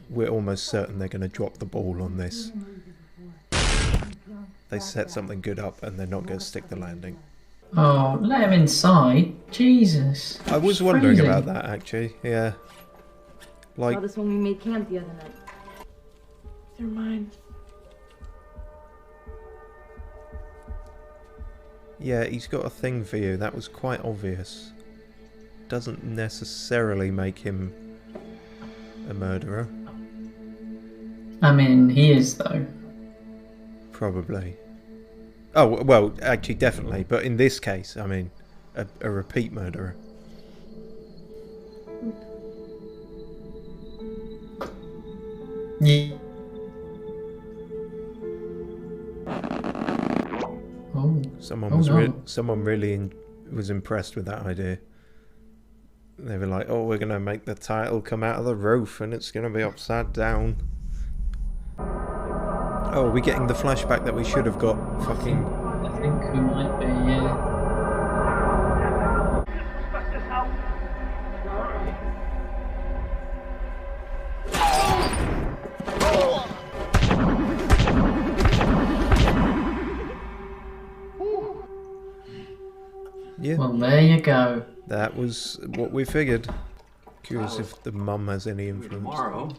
we're almost certain they're going to drop the ball on this. They set something good up and they're not going to stick the landing. Oh, let him inside. Jesus. I was wondering about that, actually. Yeah. Like, saw this when we made camp the other night. They're mine. yeah, he's got a thing for you. That was quite obvious. Doesn't necessarily make him a murderer. I mean, he is, though. Probably. Oh, well, actually, definitely. But in this case, I mean, a repeat murderer. Yeah. Oh. Someone really was impressed with that idea. They were like, "Oh, we're gonna make the title come out of the roof, and it's gonna be upside down." Oh, are we getting the flashback that we should have got? Fucking. I think we might be, yeah. Yeah. Well, there you go. That was what we figured. Curious if the mum has any influence. Tomorrow,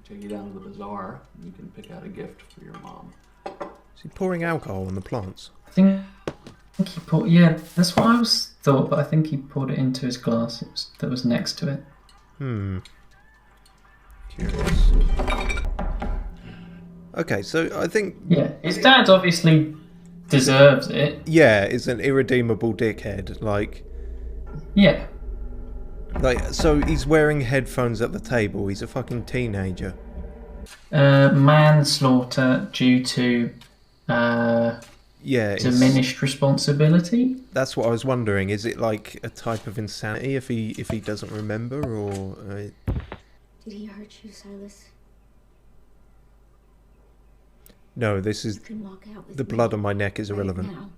take you down to the bazaar. You can pick out a gift for your mom. Is he pouring alcohol on the plants? I think he poured, yeah, that's what I was thought, but I think he poured it into his glass that was next to it. Curious. Okay, so I think... Yeah, his dad obviously deserves it. Yeah, is an irredeemable dickhead. Like, Yeah. so he's wearing headphones at the table. He's a fucking teenager. Manslaughter due to Yeah, diminished responsibility. that's what I was wondering. Is it like a type of insanity if he doesn't remember, or? Did he hurt you, Silas? No, this is You can walk out with the me blood on my neck is right irrelevant. now.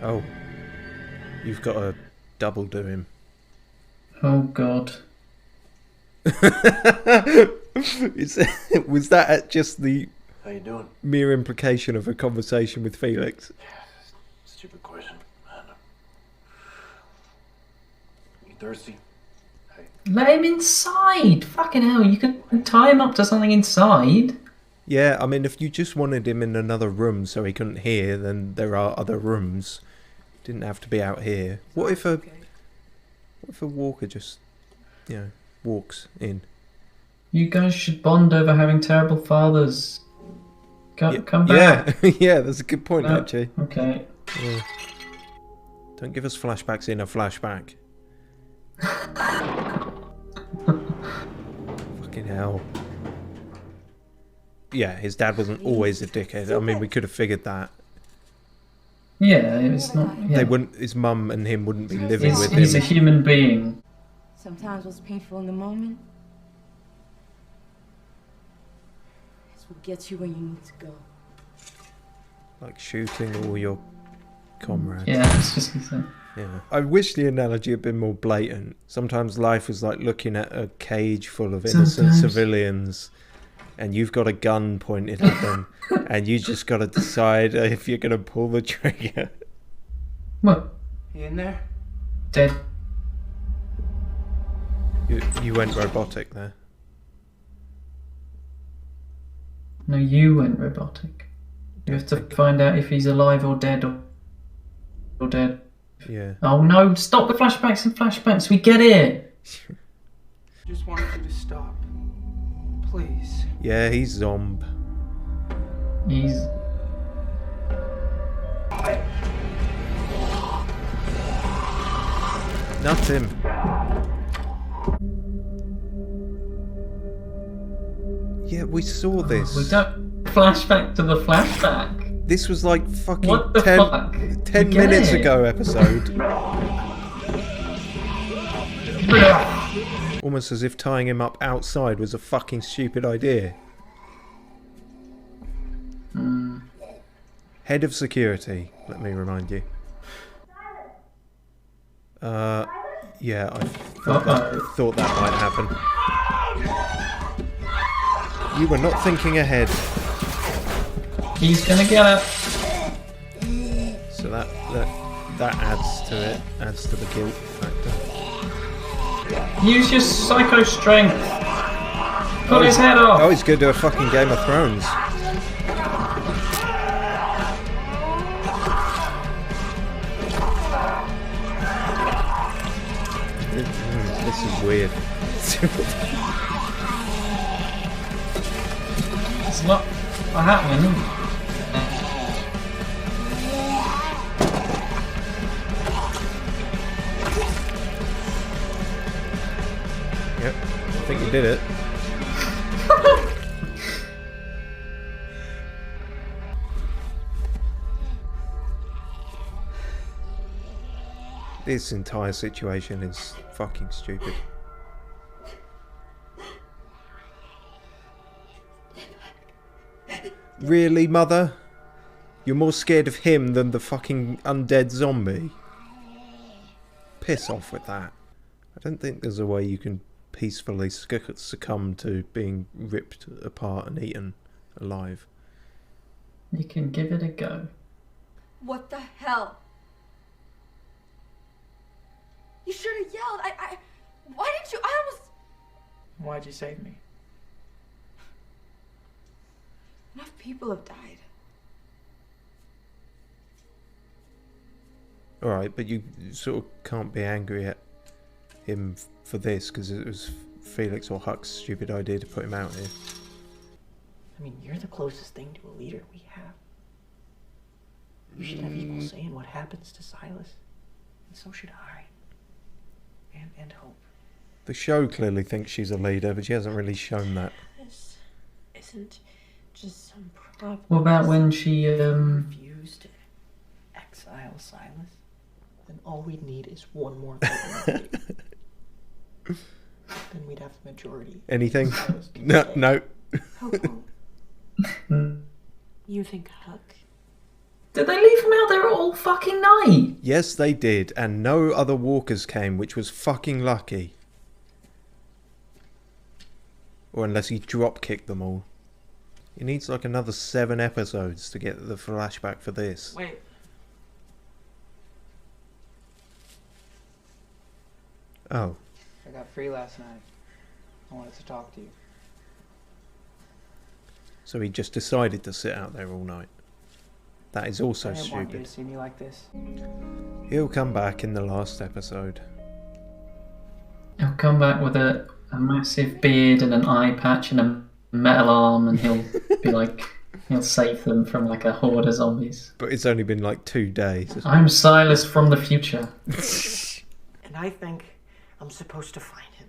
Oh, you've got to double do him. Oh God. Was that just the How you doing? mere implication of a conversation with Felix? Stupid question, man. You thirsty? Hey. Let him inside. Fucking hell, you can tie him up to something inside. Yeah, I mean, if you just wanted him in another room so he couldn't hear, then there are other rooms. Didn't have to be out here. What if a walker just, walks in? You guys should bond over having terrible fathers. Come back. Yeah, yeah, that's a good point, actually. Okay. Yeah. Don't give us flashbacks in a flashback. Fucking hell. Yeah, his dad wasn't always a dickhead. I mean, we could have figured that. Yeah, it's not. Yeah. They wouldn't. His mum and him wouldn't be living with He's a him. human being. Sometimes what's painful in the moment is what gets you where you need to go. Like shooting all your comrades. Yeah, it's just insane. Yeah. I wish the analogy had been more blatant. Sometimes life was like looking at a cage full of innocent civilians, and you've got a gun pointed at them, and you just got to decide if you're going to pull the trigger. What? You in there? Dead. You went robotic there. No, you went robotic. You have to find out if he's alive or dead or dead. Yeah. Oh no, stop the flashbacks and flashbacks, we get it! Just wanted you to stop. Please. Yeah, he's zomb. He's... Not him. Yeah, we saw this. We don't flashback to the flashback. This was like fucking What the fuck? 10 We get minutes it. ago episode. Almost as if tying him up outside was a fucking stupid idea. Head of security, let me remind you. Yeah, I thought that might happen. You were not thinking ahead. He's gonna get it. So that adds to it, adds to the guilt factor. Use your psycho strength. Pull his head off. Oh, he's gonna do a fucking Game of Thrones. This is weird. It's not happening. Yep, I think you did it. This entire situation is fucking stupid. Really, Mother? You're more scared of him than the fucking undead zombie? Piss off with that. I don't think there's a way you can peacefully succumb to being ripped apart and eaten alive. You can give it a go. What the hell? You should have yelled. Why didn't you? I almost... Why'd you save me? Enough people have died. Alright, but you sort of can't be angry at him for this, because it was Felix or Huck's stupid idea to put him out here. I mean, you're the closest thing to a leader we have. You should have equal say in what happens to Silas. And so should I. And Hope. The show clearly thinks she's a leader, but she hasn't really shown that. This isn't just some problem. What about when she Refuse to exile Silas? Then all we'd need is one more vote. Then we'd have the majority. Anything? Silas can No, stay. no. Hope. You think Huck? Did they leave him out there all fucking night? Yes, they did, and no other walkers came, which was fucking lucky. Or unless he drop-kicked them all. He needs like another 7 episodes to get the flashback for this. Wait. Oh. I got free last night. I wanted to talk to you. So he just decided to sit out there all night. That is also I didn't want you stupid. to see me like this. He'll come back in the last episode. He'll come back with a massive beard and an eye patch and a metal arm, and he'll be like, he'll save them from like a horde of zombies. But it's only been like 2 days. I'm Silas from the future. And I think I'm supposed to find him.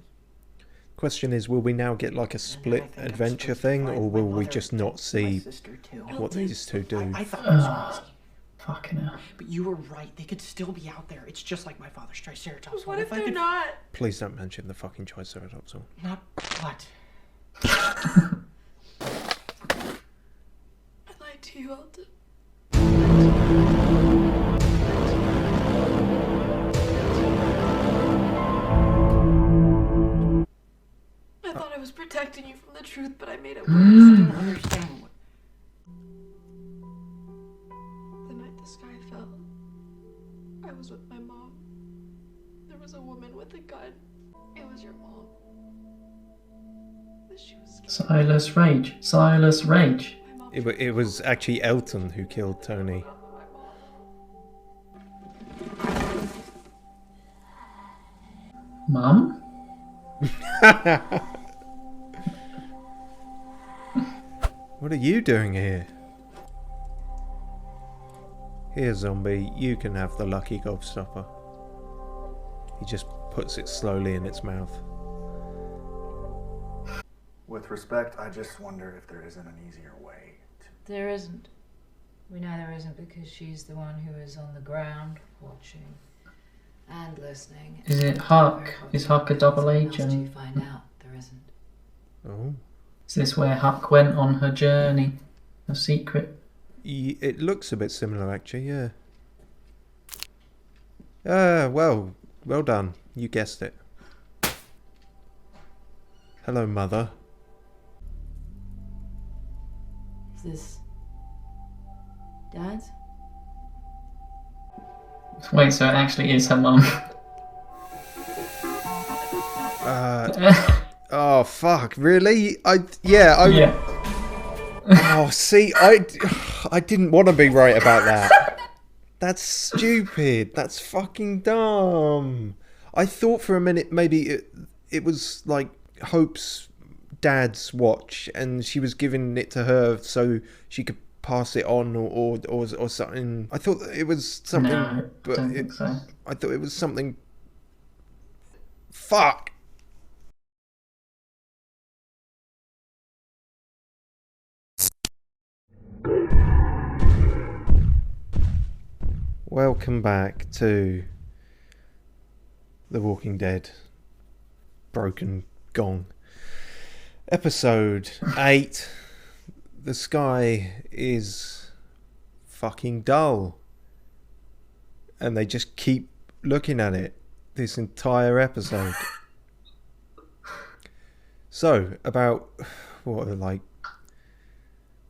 Question is, will we now get like a split And I think I'm adventure supposed to thing, find or my will we mother just and not my see sister too. what these two do? I thought it was crazy. Fucking hell. But you were right. They could still be out there. It's just like my father's Triceratops. What if I they're could... not? Please don't mention the fucking Triceratops. Not what? I lied to you, Alden. I thought I was protecting you from the truth, but I made it worse. I don't understand what... The night the sky fell, I was with my mom. There was a woman with a gun. It was your mom. She was scared. Silas Rage. Silas Rage. My mom It was actually Elton who killed Tony. Mum? What are you doing here? Here, zombie, you can have the lucky gobstopper. He just puts it slowly in its mouth. With respect, I just wonder if there isn't an easier way to... There isn't. We know there isn't because she's the one who is on the ground watching and listening. Is it Huck? Is Huck a double To agent? find out there isn't. Oh. Is this where Huck went on her journey? A secret? It looks a bit similar, actually, yeah. Well done. You guessed it. Hello, Mother. Is this Dad's? Wait, so it actually is her mum. Oh, fuck. Really? Yeah. Oh, see, I didn't want to be right about that. That's stupid. That's fucking dumb. I thought for a minute maybe it was like Hope's dad's watch and she was giving it to her so she could pass it on or something. I thought it was something, No, but don't think so. I thought it was something. Fuck. Welcome back to The Walking Dead Broken Gong. Episode 8. The sky is fucking dull. And they just keep looking at it this entire episode. So, about, like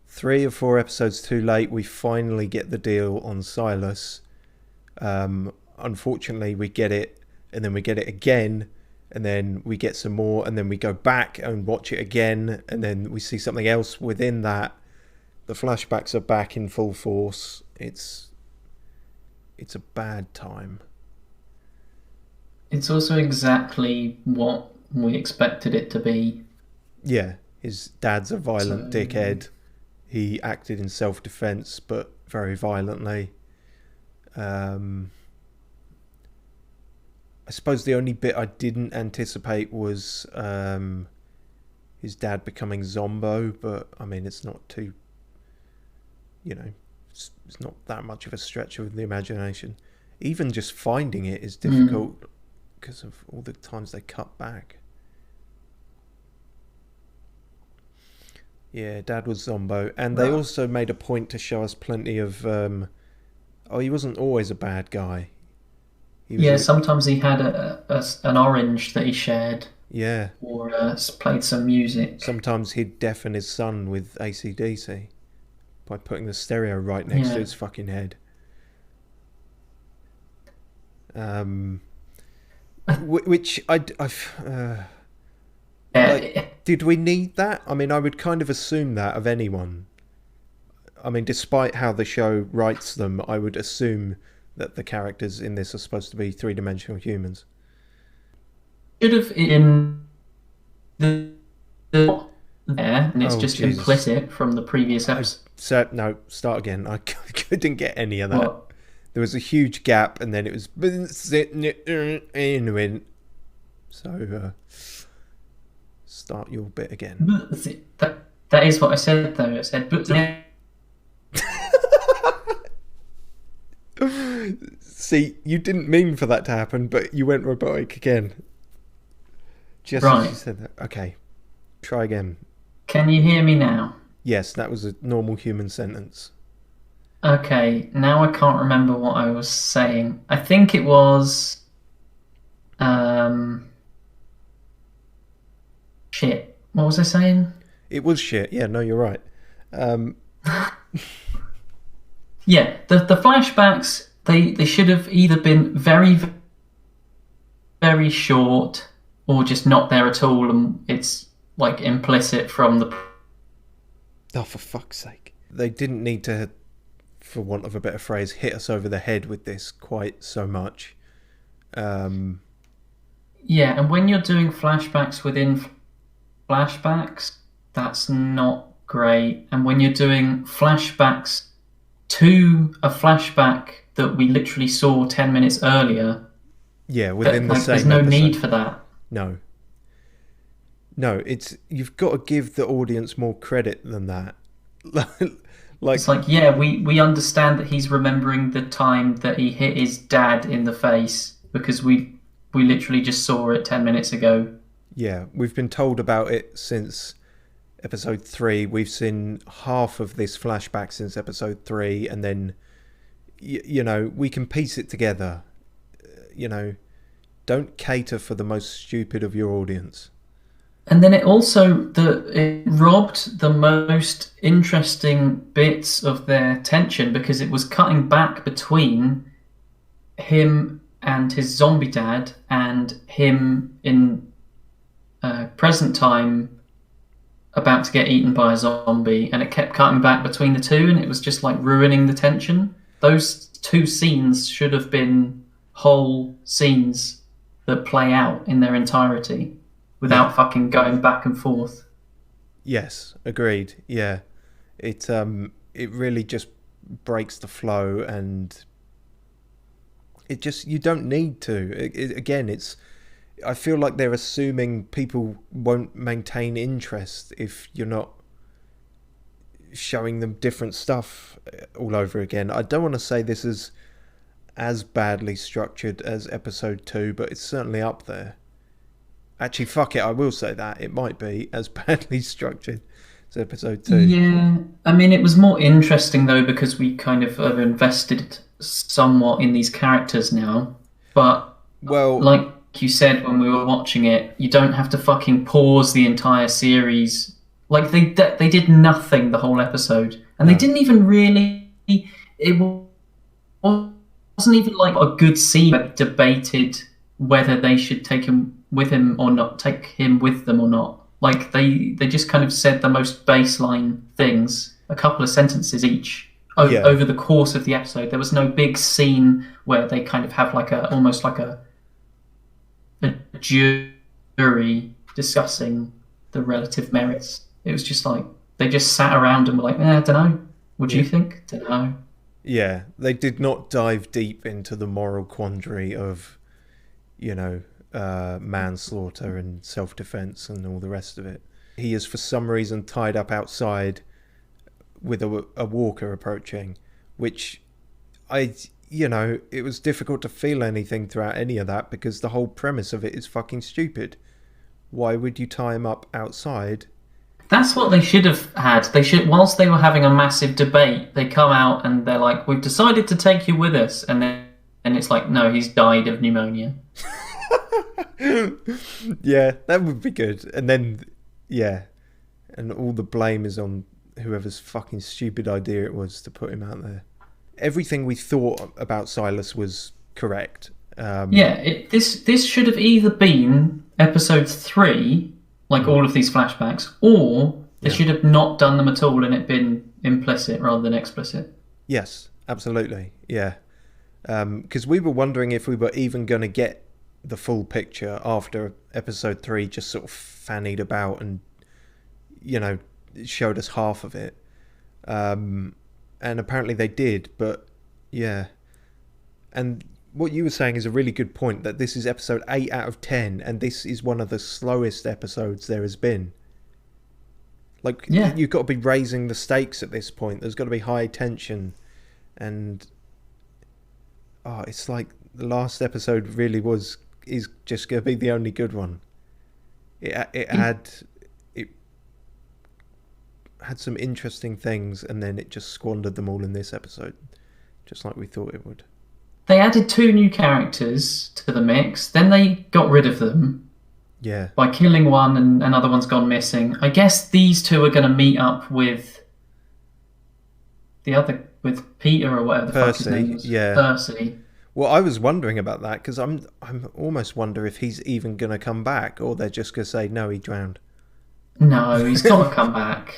3 or 4 episodes too late, we finally get the deal on Silas. Unfortunately, we get it, and then we get it again, and then we get some more, and then we go back and watch it again, and then we see something else within that. The flashbacks are back in full force. It's a bad time. It's also exactly what we expected it to be. Yeah, his dad's a violent dickhead. He acted in self-defense, but very violently. I suppose the only bit I didn't anticipate was his dad becoming Zombo, but I mean, it's not too, it's not that much of a stretch of the imagination. Even just finding it is difficult because of all the times they cut back. Yeah, Dad was Zombo, and they also made a point to show us plenty of. He wasn't always a bad guy. Sometimes he had an orange that he shared. Yeah. Or played some music. Sometimes he'd deafen his son with AC/DC by putting the stereo right next to his fucking head. Which did we need that? I mean, I would kind of assume that of anyone. I mean, despite how the show writes them, I would assume that the characters in this are supposed to be three-dimensional humans. Should have in the there, and it's just Jesus. implicit from the previous episode. No, start again. I couldn't get any of that. What? There was a huge gap, and then it was so start your bit again. That is what I said, though. I said, See, you didn't mean for that to happen, but you went robotic again. Just right. as you said that. Okay, try again. Can you hear me now? Yes, that was a normal human sentence. Okay, now I can't remember what I was saying. I think it was... shit. What was I saying? It was shit. Yeah, no, you're right. Yeah, the flashbacks, they should have either been very, very short or just not there at all, and it's like implicit from the... Oh, for fuck's sake. They didn't need to, for want of a better phrase, hit us over the head with this quite so much. Yeah, and when you're doing flashbacks within flashbacks, that's not great. And when you're doing flashbacks to a flashback that we literally saw 10 minutes earlier, within the same there's no episode. need for that. No, you've got to give the audience more credit than that. It's like, yeah, we understand that he's remembering the time that he hit his dad in the face because we literally just saw it 10 minutes ago. Yeah, we've been told about it since episode 3, we've seen half of this flashback since episode 3, and then, you know, we can piece it together. You know, don't cater for the most stupid of your audience. And then it also it robbed the most interesting bits of their tension, because it was cutting back between him and his zombie dad and him in present time about to get eaten by a zombie, and it kept cutting back between the two, and it was just like ruining the tension. Those two scenes should have been whole scenes that play out in their entirety without fucking going back and forth. Yes, agreed. Yeah, it really just breaks the flow, and it just, you don't need to. Again, it's, I feel like they're assuming people won't maintain interest if you're not showing them different stuff all over again. I don't want to say this is as badly structured as episode 2, but it's certainly up there. Actually, fuck it, I will say that. It might be as badly structured as episode 2. Yeah, I mean, it was more interesting, though, because we kind of have invested somewhat in these characters now. But, well, like you said when we were watching it, you don't have to fucking pause the entire series. Like, they did nothing the whole episode. And they didn't even really... It wasn't even, like, a good scene that debated whether they should take him with him or not, take him with them or not. Like, they just kind of said the most baseline things, a couple of sentences each, over the course of the episode. There was no big scene where they kind of have like almost like a jury discussing the relative merits. It was just like, they just sat around and were like, I don't know. What do you think? Don't know. Yeah, they did not dive deep into the moral quandary of, you know, manslaughter and self-defense and all the rest of it. He is for some reason tied up outside with a walker approaching, which it was difficult to feel anything throughout any of that, because the whole premise of it is fucking stupid. Why would you tie him up outside? That's what they should have had. Whilst they were having a massive debate, they come out and they're like, we've decided to take you with us, and then it's like, no, he's died of pneumonia. Yeah, that would be good. And then, yeah, and all the blame is on whoever's fucking stupid idea it was to put him out there. Everything we thought about Silas was correct. This should have either been episode 3, like all of these flashbacks, or they should have not done them at all and it been implicit rather than explicit. Yes, absolutely. Yeah. Because we were wondering if we were even going to get the full picture after episode 3 just sort of fannied about and, you know, showed us half of it. And apparently they did, but yeah. And what you were saying is a really good point, that this is episode 8 out of 10, and this is one of the slowest episodes there has been. Like, you've got to be raising the stakes at this point. There's got to be high tension, and it's like the last episode really is just going to be the only good one. It had some interesting things, and then it just squandered them all in this episode, just like we thought it would. They added 2 new characters to the mix, then they got rid of them. Yeah. By killing one and another one's gone missing. I guess these 2 are going to meet up with the other, with Peter or whatever the fuck his name is. Yeah. Percy. Well, I was wondering about that, because I'm almost wonder if he's even going to come back, or they're just going to say, no, he drowned. No, he's got to come back.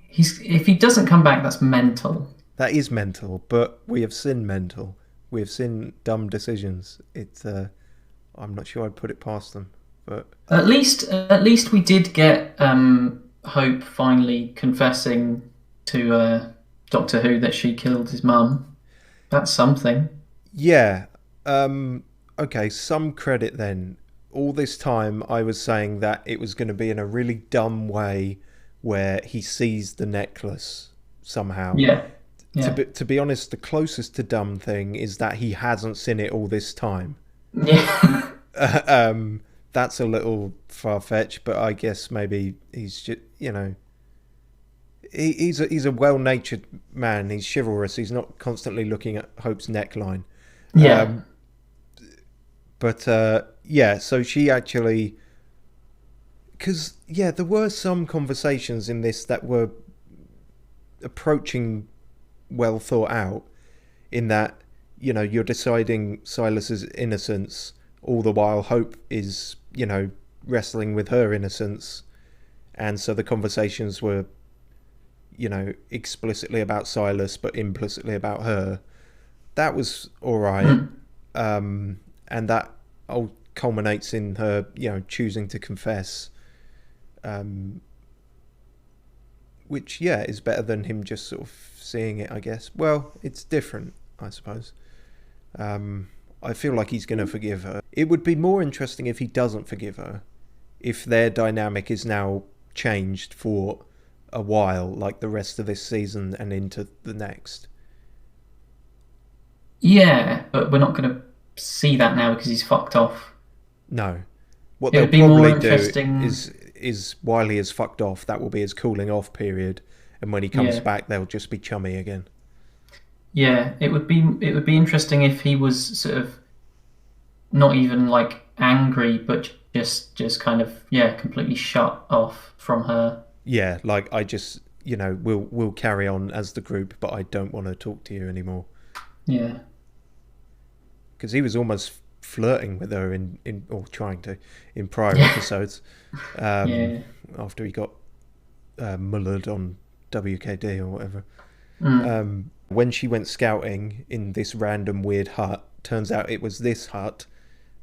If he doesn't come back, that's mental. That is mental, but we have seen mental. We have seen dumb decisions. I'm not sure I'd put it past them, but at least we did get Hope finally confessing to Doctor Who that she killed his mum. That's something. Yeah. Okay, some credit then. All this time I was saying that it was going to be in a really dumb way where he sees the necklace somehow. Yeah. To be honest, the closest to dumb thing is that he hasn't seen it all this time. Yeah. That's a little far-fetched, but I guess maybe he's just, he's a well-natured man. He's chivalrous. He's not constantly looking at Hope's neckline. Yeah. So she actually... Because, there were some conversations in this that were approaching well thought out, in that, you're deciding Silas's innocence, all the while Hope is, wrestling with her innocence. And so the conversations were, explicitly about Silas, but implicitly about her. That was all right. And that all culminates in her, choosing to confess. Which, is better than him just sort of seeing it, I guess. Well, it's different, I suppose. I feel like he's going to forgive her. It would be more interesting if he doesn't forgive her, if their dynamic is now changed for a while, like the rest of this season and into the next. Yeah, but we're not going to see that now because he's fucked off. No. What It would they'll be more probably do interesting- is while he is fucked off, that will be his cooling off period, and when he comes back, they'll just be chummy again. Yeah, it would be interesting if he was sort of not even like angry, but just kind of completely shut off from her. Yeah, like I just we'll carry on as the group, but I don't want to talk to you anymore. Yeah, because he was almost flirting with her or trying to in prior episodes. After he got mullered on WKD or whatever. When she went scouting in this random weird hut, turns out it was this hut,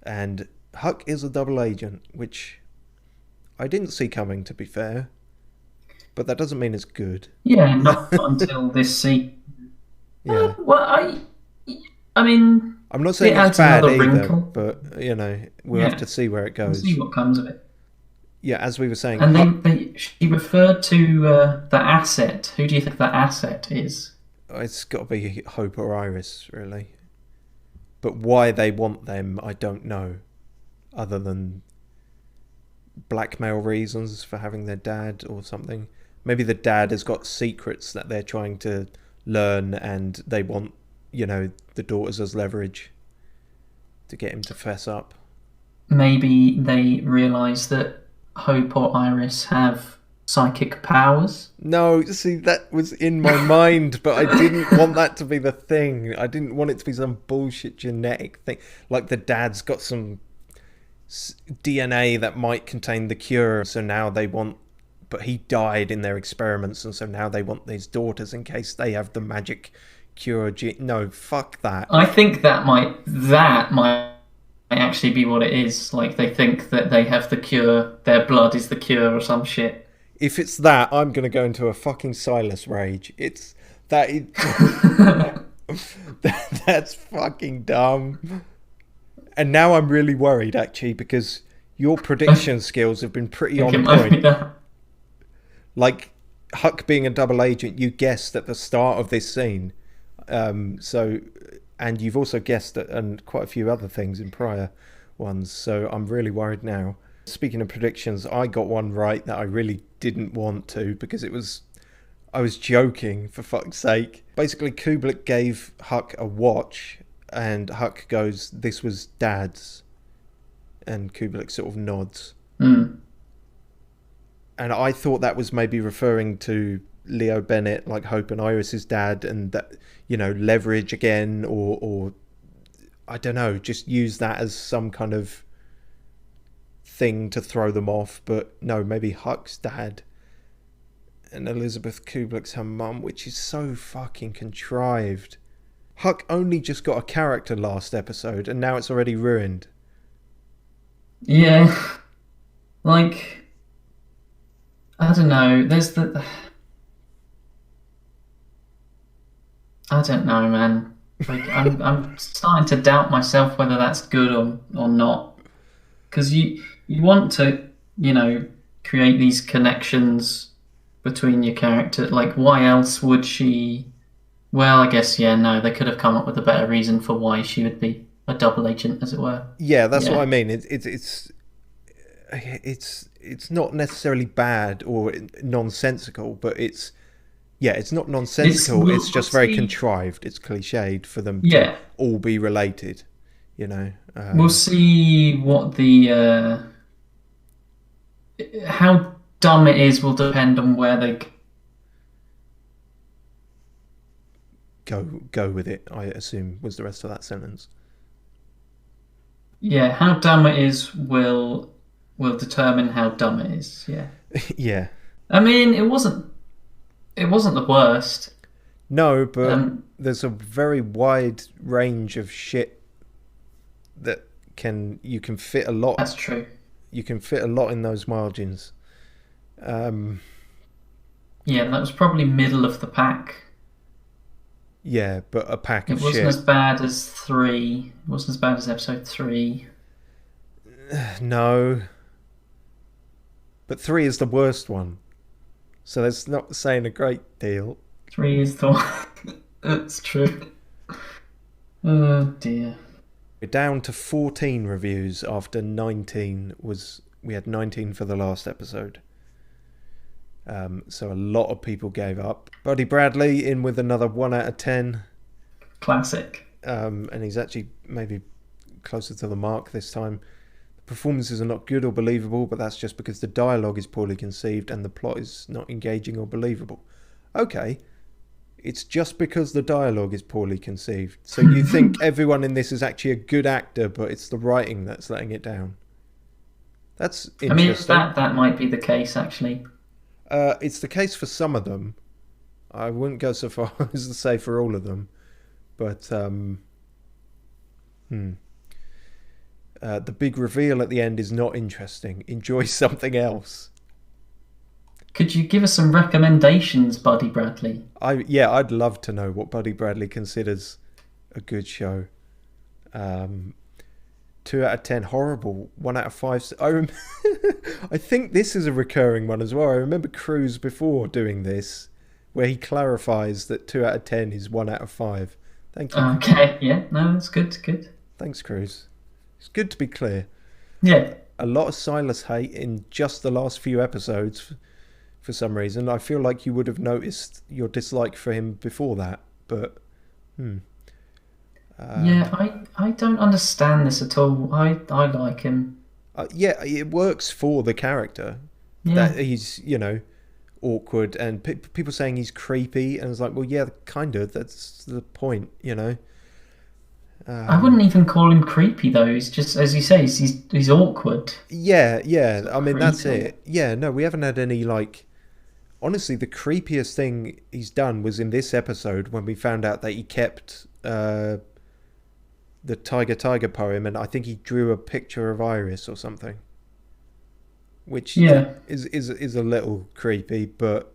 and Huck is a double agent, which I didn't see coming, to be fair, but that doesn't mean it's good. Yeah, not until this scene. Yeah. Well, I mean, I'm not saying it's bad either, but we'll have to see where it goes. We'll see what comes of it. Yeah, as we were saying, and she referred to the asset. Who do you think that asset is? It's got to be Hope or Iris, really. But why they want them, I don't know. Other than blackmail reasons for having their dad or something. Maybe the dad has got secrets that they're trying to learn, and they want, the daughters as leverage to get him to fess up. Maybe they realise that Hope or Iris have psychic powers. No, see, that was in my mind, but I didn't want that to be the thing. I didn't want it to be some bullshit genetic thing. Like the dad's got some DNA that might contain the cure, so now they want... But he died in their experiments, and so now they want these daughters in case they have the magic cure. No, fuck that. I think that might actually be what it is. Like, they think that they have the cure, their blood is the cure or some shit. If it's that, I'm going to go into a fucking Silas rage. It's that... That's fucking dumb. And now I'm really worried, actually, because your prediction skills have been pretty on point. Like, Huck being a double agent, you guessed at the start of this scene. And you've also guessed at and quite a few other things in prior ones. So I'm really worried now. Speaking of predictions, I got one right that I really didn't want to, because I was joking, for fuck's sake. Basically, Kubelik gave Huck a watch, and Huck goes, "This was Dad's." And Kubelik sort of nods. And I thought that was maybe referring to Leo Bennett, like Hope and Iris's dad, and that, leverage again, or I don't know, just use that as some kind of thing to throw them off. But no, maybe Huck's dad and Elizabeth Kubelik's her mum, which is so fucking contrived. Huck only just got a character last episode, and now it's already ruined. Yeah, like, I don't know. I don't know, man. Like, I'm starting to doubt myself whether that's good or not. Because you want to, create these connections between your character. Like, why else would she... Well, I guess, no, they could have come up with a better reason for why she would be a double agent, as it were. Yeah, that's what I mean. It's not necessarily bad or nonsensical, but it's Yeah, it's not nonsensical. We'll It's just very see. contrived. It's cliched for them Yeah. to all be related. You know. We'll see what the how dumb it is will depend on where they go with it. I assume was the rest of that sentence. Yeah, how dumb it is will determine how dumb it is. Yeah. Yeah. I mean, it wasn't the worst. No, but there's a very wide range of shit that you can fit a lot. That's true. You can fit a lot in those margins. Yeah, that was probably middle of the pack. Yeah, but a pack of shit. It wasn't as bad as 3. It wasn't as bad as episode 3. No. But 3 is the worst one. So that's not saying a great deal. 3 is the one. That's true. Oh dear. We're down to 14 reviews after 19 we had 19 for the last episode. So a lot of people gave up. Buddy Bradley in with another 1 out of 10. Classic. And he's actually maybe closer to the mark this time. The performances are not good or believable, but that's just because the dialogue is poorly conceived and the plot is not engaging or believable. Okay. It's just because the dialogue is poorly conceived. So you think everyone in this is actually a good actor, but it's the writing that's letting it down. That's interesting. I mean, that might be the case, actually. It's the case for some of them. I wouldn't go so far as to say for all of them. But, the big reveal at the end is not interesting. Enjoy something else. Could you give us some recommendations, Buddy Bradley? I'd love to know what Buddy Bradley considers a good show. 2 out of 10 horrible. 1 out of 5. I think this is a recurring one as well. I remember Cruz before doing this, where he clarifies that 2 out of 10 is 1 out of 5. Thank you. Okay, yeah, no, that's good. Thanks, Cruz. It's good to be clear. Yeah. A lot of Silas hate in just the last few episodes. For some reason, I feel like you would have noticed your dislike for him before that, but I don't understand this at all. I like him. Yeah, it works for the character. Yeah. That he's, awkward, and people saying he's creepy, and it's like, well, yeah, kind of. That's the point, I wouldn't even call him creepy though. He's just, as you say, he's awkward. Yeah. I mean, that's it. Yeah, no, we haven't had any honestly, the creepiest thing he's done was in this episode when we found out that he kept the Tiger poem, and I think he drew a picture of Iris or something, which is a little creepy, but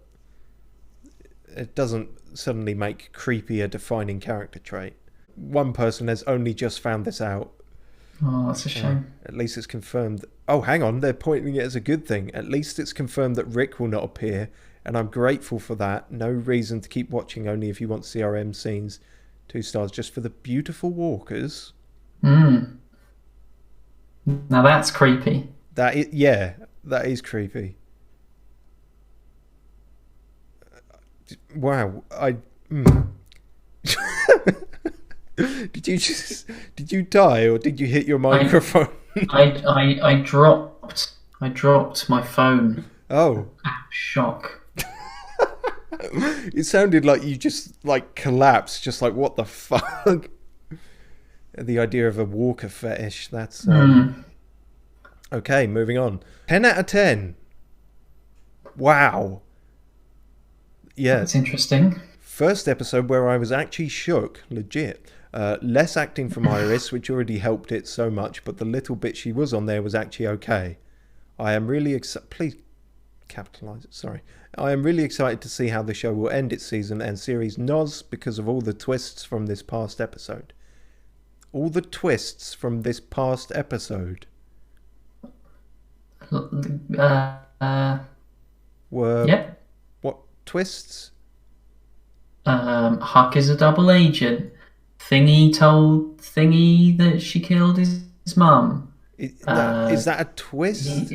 it doesn't suddenly make creepy a defining character trait. One person has only just found this out. Oh, that's a shame. At least it's confirmed. Oh, hang on, they're pointing it as a good thing. At least it's confirmed that Rick will not appear, and I'm grateful for that. No reason to keep watching, only if you want CRM scenes. 2 stars just for the beautiful walkers. Now that's creepy. That is creepy. Wow, Did you die, or did you hit your microphone? I dropped my phone. Oh. Shock. It sounded like you just collapsed, just like, what the fuck? The idea of a walker fetish, that's okay, moving on. 10 out of 10. Wow. Yeah. That's interesting. First episode where I was actually shook, legit. Less acting from Iris, which already helped it so much, but the little bit she was on there was actually okay. I am really please capitalise it, sorry. I am really excited to see how the show will end its season and series NOS because of all the twists from this past episode. All the twists from this past episode were... Yep. What twists? Huck is a double agent. Thingy told Thingy that she killed his mum. Is that a twist?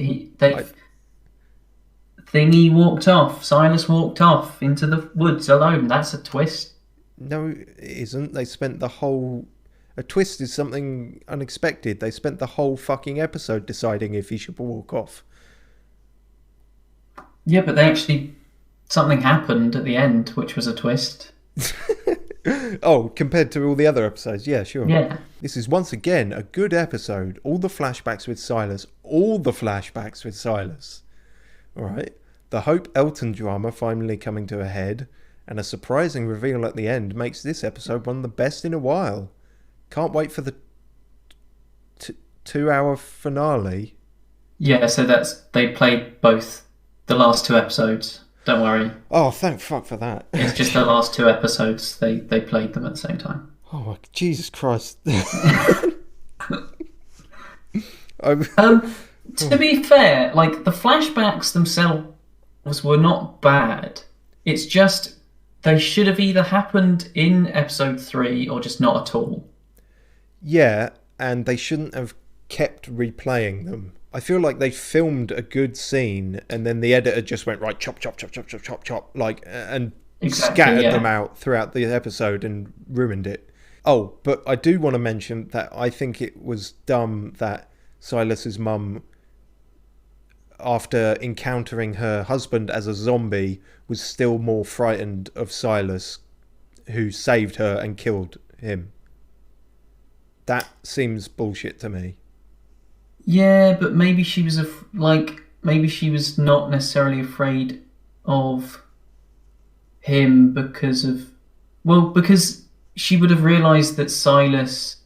thingy walked off. Silas walked off into the woods alone. That's a twist. No, it isn't. They spent the whole... A twist is something unexpected. They spent the whole fucking episode deciding if he should walk off. Yeah, but they actually... Something happened at the end, which was a twist. Oh, compared to all the other episodes, yeah, sure. Yeah. This is once again a good episode. All the flashbacks with Silas. Alright. The Hope Elton drama finally coming to a head, and a surprising reveal at the end makes this episode one of the best in a while. Can't wait for the 2-hour finale. Yeah, so they played both the last 2 episodes. Don't worry. Oh, thank fuck for that. It's just the last 2 episodes. They played them at the same time. Oh, Jesus Christ. To be fair, like, the flashbacks themselves were not bad. It's just they should have either happened in episode 3 or just not at all. Yeah, and they shouldn't have kept replaying them. I feel like they filmed a good scene and then the editor just went, right, chop, chop, chop, chop, chop, chop, chop, like, and scattered them out throughout the episode and ruined it. Oh, but I do want to mention that I think it was dumb that Silas's mum, after encountering her husband as a zombie, was still more frightened of Silas, who saved her and killed him. That seems bullshit to me. Yeah, but maybe she was maybe she was not necessarily afraid of him because she would have realised that Silas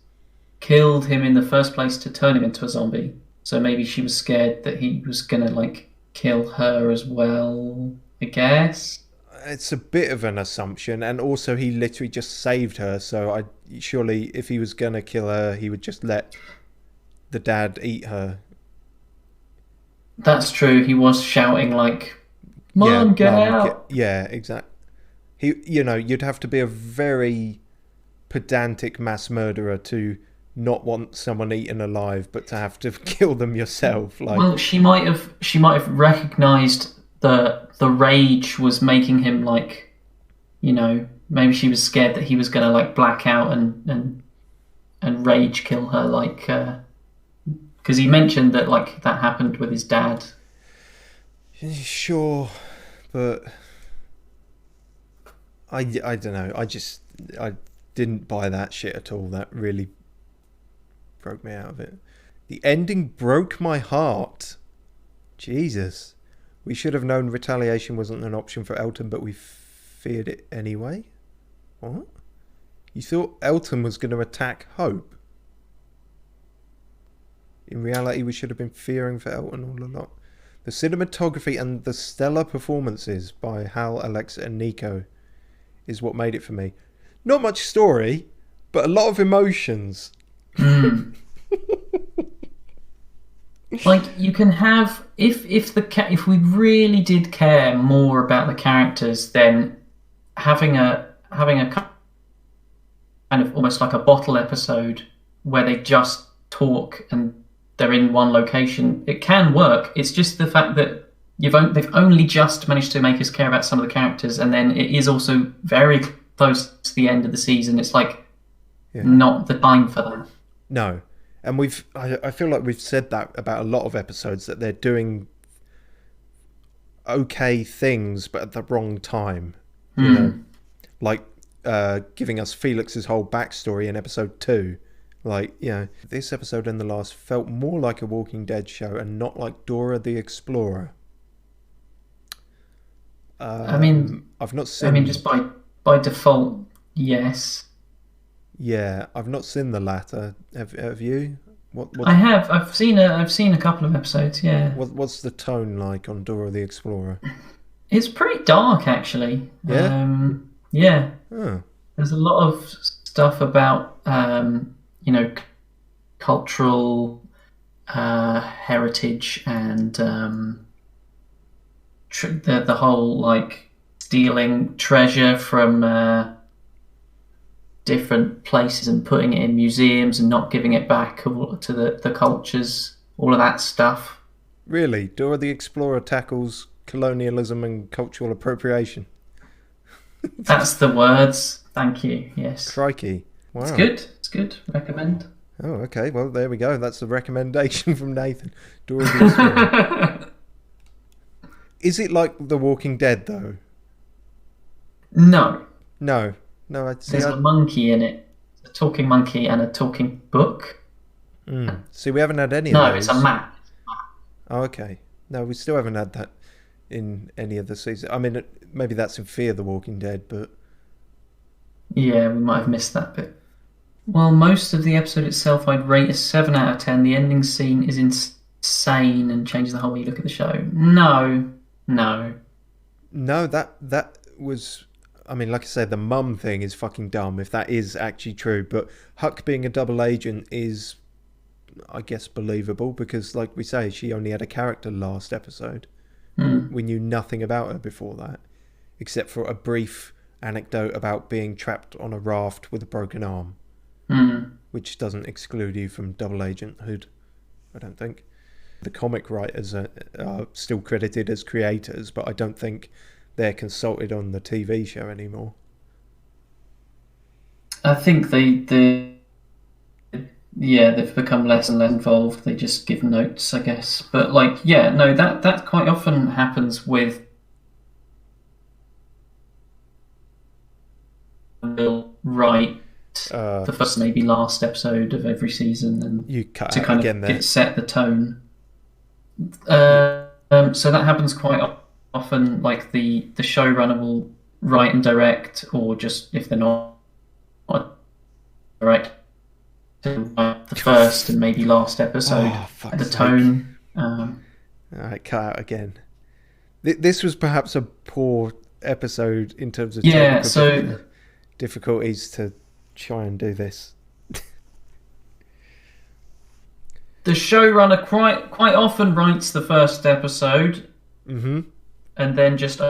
killed him in the first place to turn him into a zombie. So maybe she was scared that he was gonna like kill her as well, I guess. It's a bit of an assumption, and also he literally just saved her, so surely if he was gonna kill her, he would just let the dad eat her. That's true. He was shouting like, "Mom, get out!" Yeah, exactly. You'd have to be a very pedantic mass murderer to not want someone eaten alive, but to have to kill them yourself. Like, well, she might have recognised the rage was making him like, maybe she was scared that he was gonna like black out and rage kill her, like. Because he mentioned that like that happened with his dad. Sure, but I don't know. I didn't buy that shit at all. That really broke me out of it. The ending broke my heart. Jesus. We should have known retaliation wasn't an option for Elton, but we feared it anyway. What? You thought Elton was going to attack Hope? In reality, we should have been fearing for Elton all along. The cinematography and the stellar performances by Hal, Alexa and Nico is what made it for me. Not much story, but a lot of emotions. Like, you can have... If we really did care more about the characters, then having a kind of almost like a bottle episode where they just talk and they're in one location, it can work. It's just the fact that they've only just managed to make us care about some of the characters, and then it is also very close to the end of the season. It's like not the time for that. No, and I feel like we've said that about a lot of episodes, that they're doing okay things but at the wrong time. You know, like giving us Felix's whole backstory in episode 2. Like, this episode and the last felt more like a Walking Dead show and not like Dora the Explorer. I've not seen... just by default, yes. Yeah, I've not seen the latter. Have you? What? I have. I've seen a couple of episodes, yeah. What's the tone like on Dora the Explorer? It's pretty dark, actually. Yeah? Yeah. Oh. There's a lot of stuff about... cultural heritage and the whole like stealing treasure from different places and putting it in museums and not giving it back to the cultures, all of that stuff. Really? Dora the Explorer tackles colonialism and cultural appropriation. That's the words. Thank you. Yes. Crikey. Wow. It's good. It's good. Recommend. Oh, okay. Well, there we go. That's the recommendation from Nathan. Dora the Explorer. Is it like The Walking Dead, though? No. No. There's a monkey in it. A talking monkey and a talking book. See, we haven't had any of No, those. it's a map. Oh, okay. No, we still haven't had that in any of the seasons. I mean, maybe that's in Fear the Walking Dead, but... Yeah, we might have missed that bit. Well, most of the episode itself I'd rate a 7 out of 10. The ending scene is insane and changes the whole way you look at the show. No, that was... I mean, like I said, the mum thing is fucking dumb, if that is actually true. But Huck being a double agent is, I guess, believable, because, like we say, she only had a character last episode. We knew nothing about her before that, except for a brief anecdote about being trapped on a raft with a broken arm, which doesn't exclude you from double agenthood, I don't think. The comic writers are still credited as creators, but I don't think they're consulted on the TV show anymore. I think they've become less and less involved. They just give notes, I guess. But that quite often happens with they'll write the first maybe last episode of every season and you cut to out kind again of set the tone. So that happens quite often. Like the showrunner will write and direct, or just if they're not direct, the first and maybe last episode at the tone. Alright, cut out again. This was perhaps a poor episode in terms of difficulties to try and do this. The showrunner quite often writes the first episode, and then just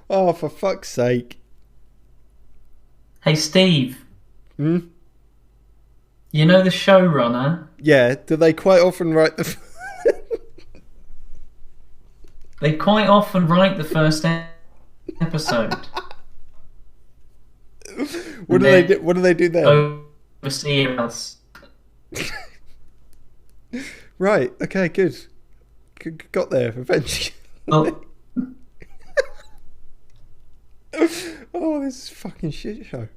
oh, for fuck's sake! Hey, Steve. You know the showrunner? Yeah. Do they quite often write the? They quite often write the first episode. What do they do then? Oversee else. Right. Okay. Good. Got there eventually. Oh, this is fucking shit show.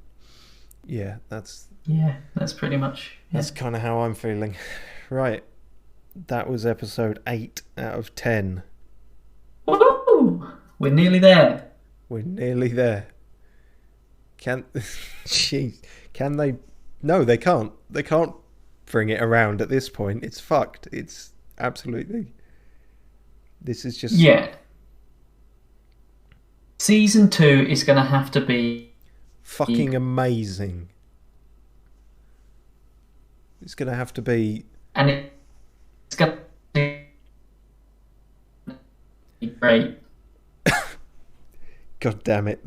Yeah, that's pretty much. That's kind of how I'm feeling. Right. That was episode 8 out of 10. Woo! We're nearly there. Can they? No, they can't. They can't bring it around at this point. It's fucked. It's absolutely. This is just. Yeah. Season 2 is going to have to be fucking amazing. It's going to have to be. And it's going to be great. God damn it.